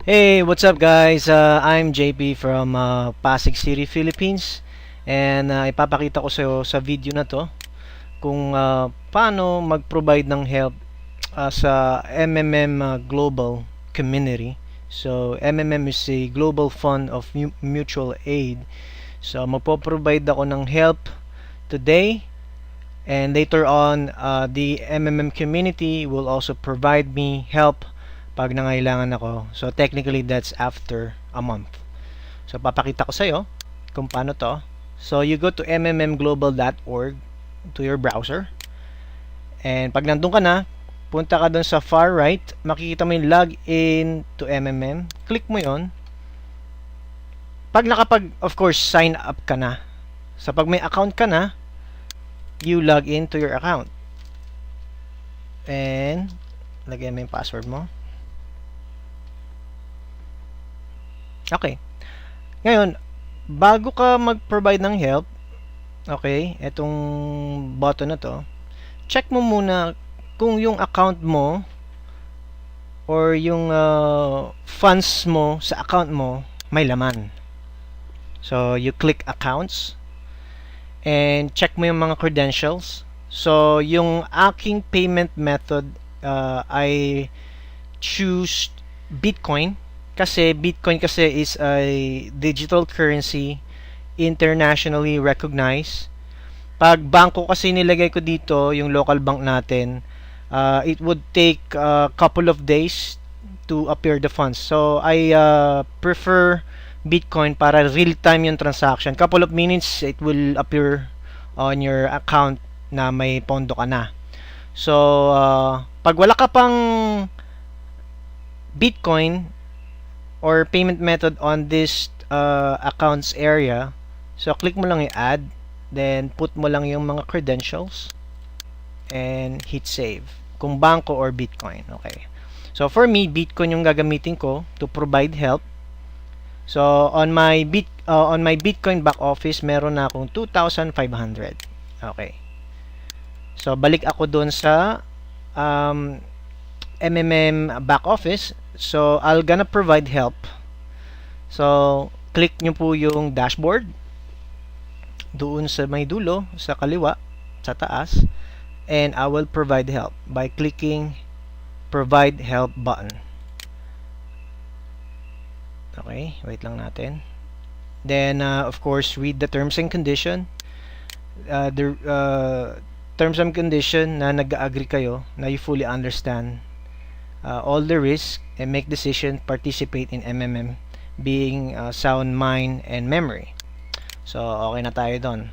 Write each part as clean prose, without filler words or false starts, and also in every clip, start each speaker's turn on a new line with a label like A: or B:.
A: Hey, what's up guys? I'm JP from Pasig City, Philippines. And ipapakita ko sa video na to kung paano mag-provide ng help sa MMM Global Community. So, MMM is a Global Fund of Mutual Aid. So, magpo-provide ako ng help today. And later on, the MMM community will also provide me help pag nangailangan ako. So technically that's after a month. So papakita ko sa iyo kung paano to. So you go to mmmglobal.org to your browser. And pag nandun ka na, punta ka dun sa far right, makikita mo yung login to MMM. Click mo yon. Pag of course, sign up ka na. So pag may account ka na, you log in to your account. And lagyan mo yung password mo. Okay. Ngayon, bago ka mag-provide ng help, okay, etong button na to, check mo muna kung yung account mo or yung funds mo sa account mo may laman. So, you click accounts and check mo yung mga credentials. So, yung aking payment method, I choose Bitcoin. Kasi Bitcoin is a digital currency internationally recognized. Pag bangko kasi nilagay ko dito, yung local bank natin, it would take a couple of days to appear the funds. So I prefer Bitcoin para real time yung transaction. Couple of minutes it will appear on your account na may pondo ka na. So pag wala ka pang Bitcoin or payment method on this accounts area, so click mo lang yung add, then put mo lang yung mga credentials and hit save kung banko or Bitcoin. Okay, so for me Bitcoin yung gagamitin ko to provide help. So on my Bitcoin back office meron na akong 2,500. Okay, so balik ako doon sa MMM back office. So I'll gonna provide help. So click nyo po yung dashboard doon sa may dulo, sa kaliwa, sa taas, and I will provide help by clicking provide help button. Okay, wait lang natin. Then of course read the terms and condition. The terms and condition na nag-agree kayo, na you fully understand all the risk and make decision participate in MMM being sound mind and memory. So okay na tayo doon.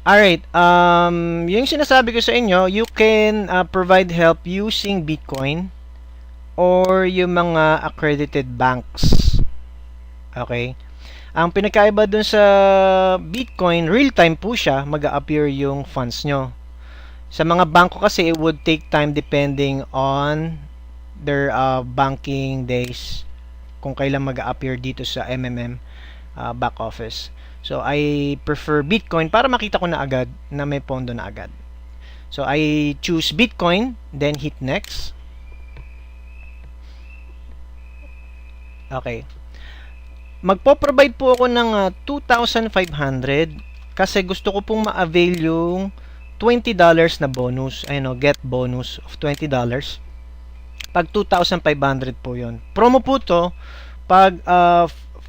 A: Alright, yung sinasabi ko sa inyo, you can provide help using Bitcoin or yung mga accredited banks. Okay, ang pinakaiba dun sa Bitcoin, real time po siya mag-a-appear yung funds nyo. Sa mga bangko kasi it would take time depending on their banking days kung kailan mag-appear dito sa MMM back office. So I prefer Bitcoin para makita ko na agad na may pondo na agad. So I choose Bitcoin, then hit next. Okay, magpo-provide po ako ng 2,500 kasi gusto ko pong ma-avail yung $20 na bonus. Ayun o, get bonus of $20. Pag 2,500 po yon. Promo po to pag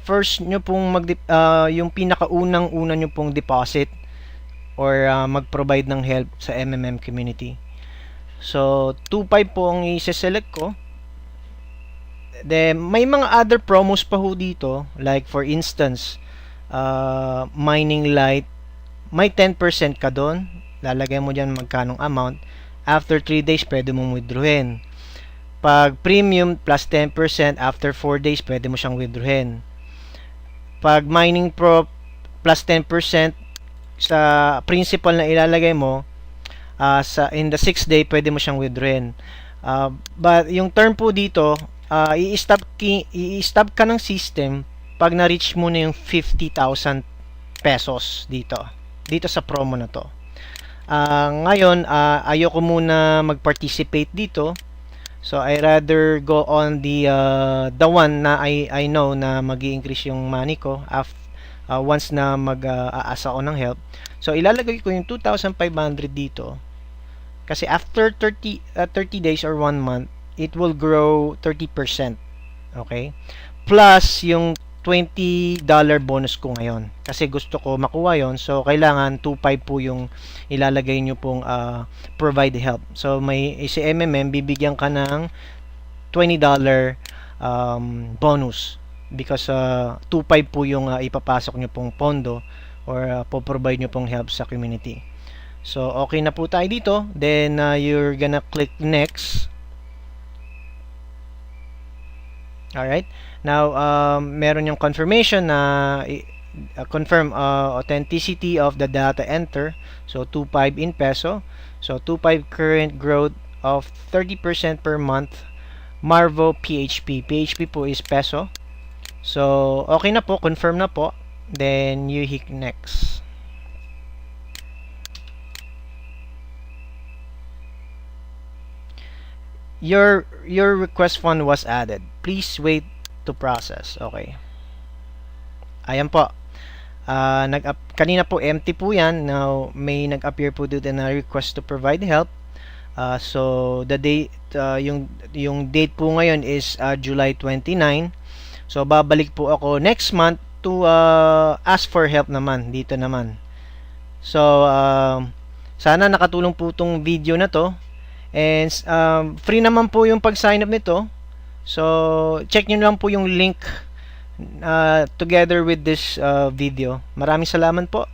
A: first nyo pong yung pinakaunang-una nyo pong deposit or mag-provide ng help sa MMM community. So 2,500 po ang i-select ko. Then may mga other promos pa ho dito, like for instance mining light, may 10% ka doon. Lalagay mo dyan magkanong amount. After 3 days, pwede mong withdrawin. Pag premium plus 10%, after 4 days, pwede mo siyang withdrawin. Pag mining pro plus 10% sa principal na ilalagay mo, in the 6th day, pwede mo siyang withdrawin. But yung term po dito, i-stop ka ng system pag na-reach mo na yung 50,000 pesos dito sa promo na to. Ngayon, ayoko muna mag-participate dito. So I rather go on the one na I know na magi-increase yung money ko once na mag-aasa ako ng help. So ilalagay ko yung 2,500 dito kasi after 30 days or 1 month, it will grow 30%. Okay? Plus yung $20 bonus ko ngayon. Kasi gusto ko makuha yon. So, kailangan 2.5 po yung ilalagay nyo pong provide help. So, may si MMM, bibigyan ka ng $20 bonus. Because 2.5 po yung ipapasok nyo pong pondo or po-provide nyo pong help sa community. So, okay na po tayo dito. Then, you're gonna click next. Alright. Now, meron yung confirmation na confirm authenticity of the data enter. So, 2.5 in peso. So, 2.5 current growth of 30% per month. Marvo PHP. PHP po is peso. So, okay na po. Confirm na po. Then, you hit next. Your request fund was added. Please wait to process. Okay. Ayan po. Kanina po empty po yan. Now, may nag-appear po dito na request to provide help. So, the date, yung date po ngayon is July 29. So, babalik po ako next month to ask for help naman. Dito naman. So, sana nakatulong po tong video na to. And free naman po yung pag-sign up nito. So, check nyo lang po yung link together with this video. Maraming salamat po.